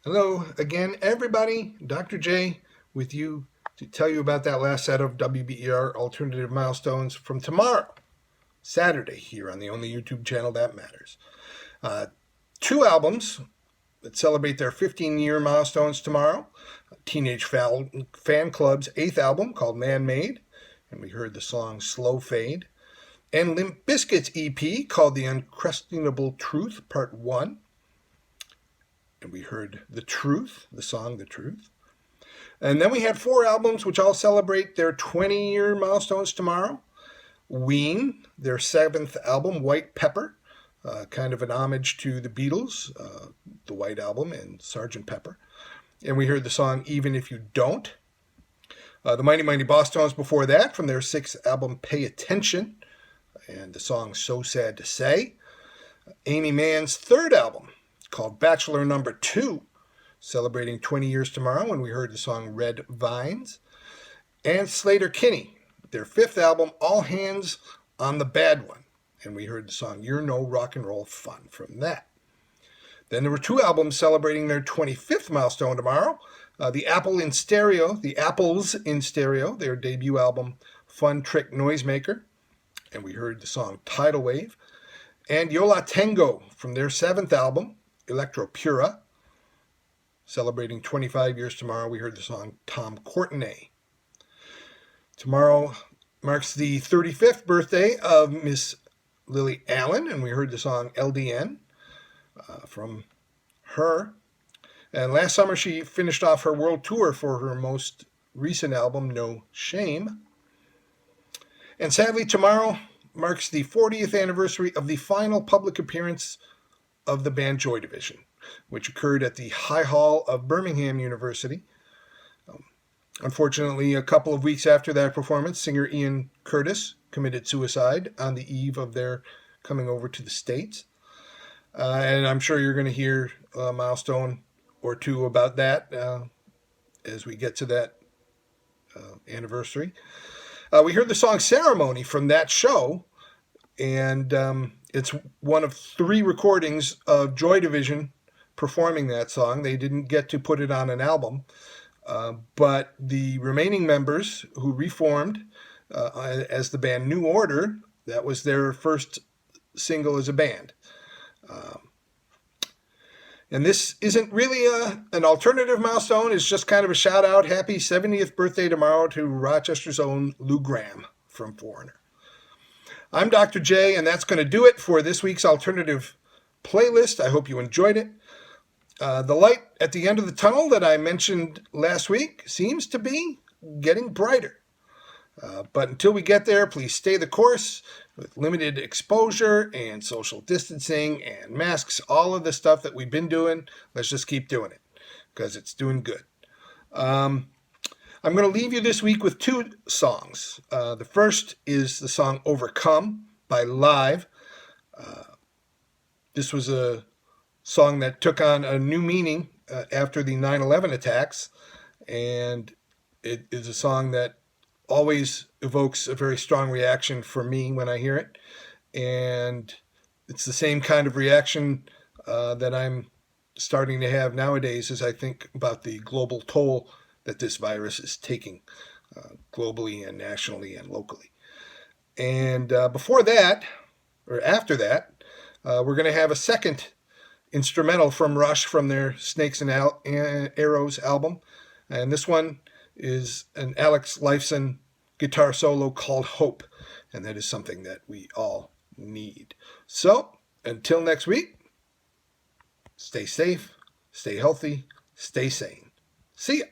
Hello again, everybody. Dr. J with you to tell you about that last set of WBER alternative milestones from tomorrow, Saturday, here on the only YouTube channel that matters. Two albums that celebrate their 15-year milestones tomorrow. Teenage Fan Club's eighth album called Man Made, and we heard the song Slow Fade. And Limp Bizkit's EP called The Unquestionable Truth, Part 1. And we heard The Truth, the song The Truth. And then we had four albums which all celebrate their 20-year milestones tomorrow. Ween, their seventh album, White Pepper, kind of an homage to the Beatles, the White Album, and Sgt. Pepper. And we heard the song Even If You Don't. The Mighty Mighty Bosstones before that, from their sixth album, Pay Attention, and the song So Sad to Say. Amy Mann's third album, called Bachelor Number 2, celebrating 20 years tomorrow, when we heard the song Red Vines. And Sleater-Kinney, their fifth album, All Hands on the Bad One, and we heard the song You're No Rock and Roll Fun from that. Then there were two albums celebrating their 25th milestone tomorrow. The Apples in Stereo, their debut album, Fun Trick Noisemaker, and we heard the song Tidal Wave. And Yo La Tengo from their seventh album, Electro Pura, celebrating 25 years tomorrow. We heard the song Tom Courtenay. Tomorrow marks the 35th birthday of Miss Lily Allen, and we heard the song LDN from her. And last summer she finished off her world tour for her most recent album, No Shame. And sadly, tomorrow marks the 40th anniversary of the final public appearance of the band Joy Division, which occurred at the High Hall of Birmingham University. Unfortunately, a couple of weeks after that performance, singer Ian Curtis committed suicide on the eve of their coming over to the States. And I'm sure you're going to hear a milestone or two about that as we get to that anniversary. We heard the song Ceremony from that show, and it's one of three recordings of Joy Division performing that song. They didn't get to put it on an album, but the remaining members who reformed as the band New Order, that was their first single as a band. And this isn't really an alternative milestone. It's just kind of a shout out. Happy 70th birthday tomorrow to Rochester's own Lou Gramm from Foreigner. I'm Dr. J, and that's going to do it for this week's alternative playlist. I hope you enjoyed it. The light at the end of the tunnel that I mentioned last week seems to be getting brighter. But until we get there, please stay the course with limited exposure and social distancing and masks, all of the stuff that we've been doing. Let's just keep doing it because it's doing good. I'm going to leave you this week with two songs. The first is the song Overcome by Live. This was a song that took on a new meaning after the 9/11 attacks, and it is a song that always evokes a very strong reaction for me when I hear it, and it's the same kind of reaction that I'm starting to have nowadays as I think about the global toll that this virus is taking globally and nationally and locally. And before that, or after that, we're going to have a second instrumental from Rush from their Snakes and Arrows album. And this one is an Alex Lifeson guitar solo called Hope. And that is something that we all need. So, until next week, stay safe, stay healthy, stay sane. See ya.